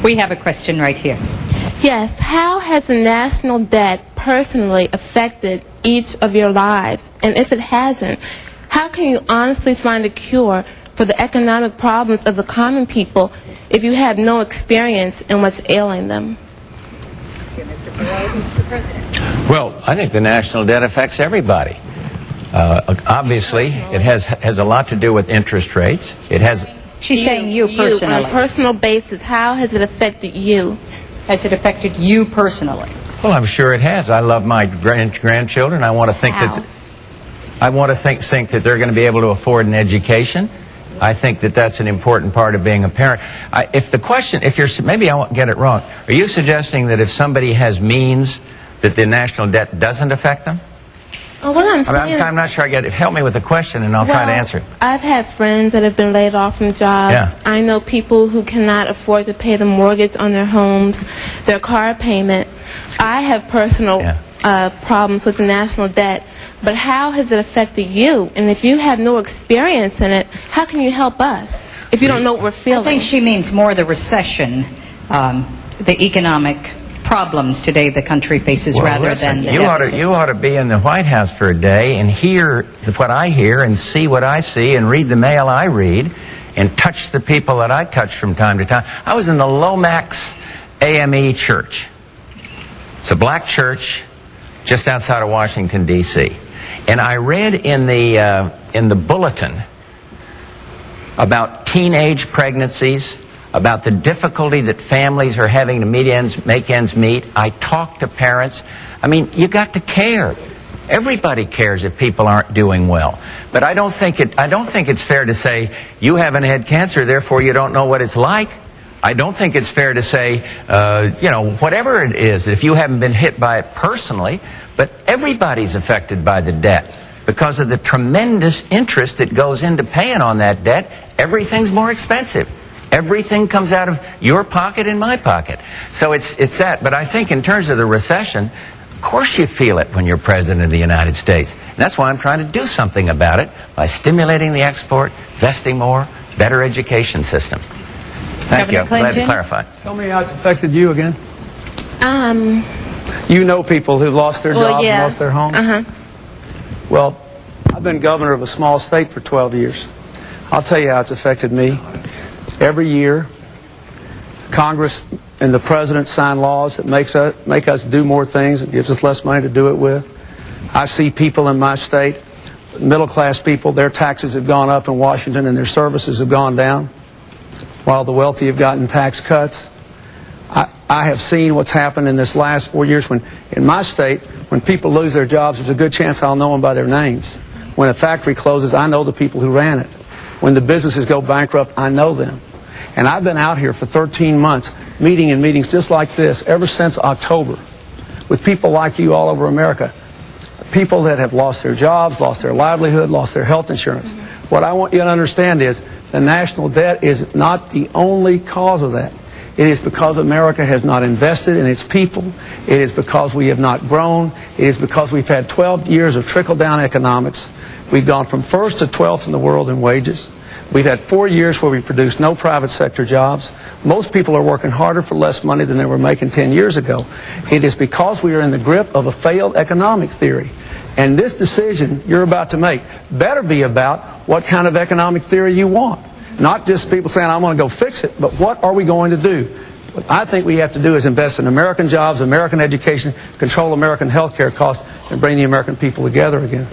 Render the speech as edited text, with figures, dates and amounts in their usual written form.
We have a question right here. Yes, how has the national debt personally affected each of your lives? And if it hasn't, how can you honestly find a cure for the economic problems of the common people if you have no experience in what's ailing them? Well, I think the national debt affects everybody. Obviously, it has a lot to do with interest rates. It has. She's saying you personally. On a personal basis, how has it affected you? Has it affected you personally? Well, I'm sure it has. I love my grandchildren. I want to think that think that they're going to be able to afford an education. I think that that's an important part of being a parent. Maybe I won't get it wrong. Are you suggesting that if somebody has means, that the national debt doesn't affect them? What I'm saying I'm not sure I get it. Help me with the question, and I'll try to answer it. I've had friends that have been laid off from jobs. Yeah. I know people who cannot afford to pay the mortgage on their homes, their car payment. I have personal problems with the national debt. But how has it affected you? And if you have no experience in it, how can you help us if you don't know what we're feeling? I think she means more the recession, the economic problems today the country faces, rather than the deficit. You ought to be in the White House for a day and hear what I hear and see what I see and read the mail I read and touch the people that I touch from time to time. I was in the Lomax AME Church. It's a black church just outside of Washington, D.C. And I read in the bulletin about teenage pregnancies, about the difficulty that families are having to make ends meet. I talked to parents. I mean, you got to care. Everybody cares if people aren't doing well. But I don't think it's fair to say you haven't had cancer, therefore you don't know what it's like. I don't think it's fair to say, whatever it is, if you haven't been hit by it personally, but everybody's affected by the debt. Because of the tremendous interest that goes into paying on that debt, everything's more expensive. Everything comes out of your pocket and my pocket. So it's that. But I think in terms of the recession, of course you feel it when you're President of the United States. And that's why I'm trying to do something about it by stimulating the export, investing more, better education systems. Thank you. I'm glad to clarify. Tell me how it's affected you again. You know people who lost their jobs and lost their homes? Well, I've been governor of a small state for 12 years. I'll tell you how it's affected me. Every year, Congress and the President sign laws that make us do more things and gives us less money to do it with. I see people in my state, middle-class people, their taxes have gone up in Washington and their services have gone down, while the wealthy have gotten tax cuts. I have seen what's happened in this last 4 years. In my state, when people lose their jobs, there's a good chance I'll know them by their names. When a factory closes, I know the people who ran it. When the businesses go bankrupt, I know them. And I've been out here for 13 months, meeting in meetings just like this, ever since October, with people like you all over America. People that have lost their jobs, lost their livelihood, lost their health insurance. What I want you to understand is the national debt is not the only cause of that. It is because America has not invested in its people. It is because we have not grown. It is because we've had 12 years of trickle-down economics. We've gone from 1st to 12th in the world in wages. We've had 4 years where we produced no private sector jobs. Most people are working harder for less money than they were making 10 years ago. It is because we are in the grip of a failed economic theory. And this decision you're about to make better be about what kind of economic theory you want. Not just people saying, I'm going to go fix it, but what are we going to do? What I think we have to do is invest in American jobs, American education, control American health care costs, and bring the American people together again.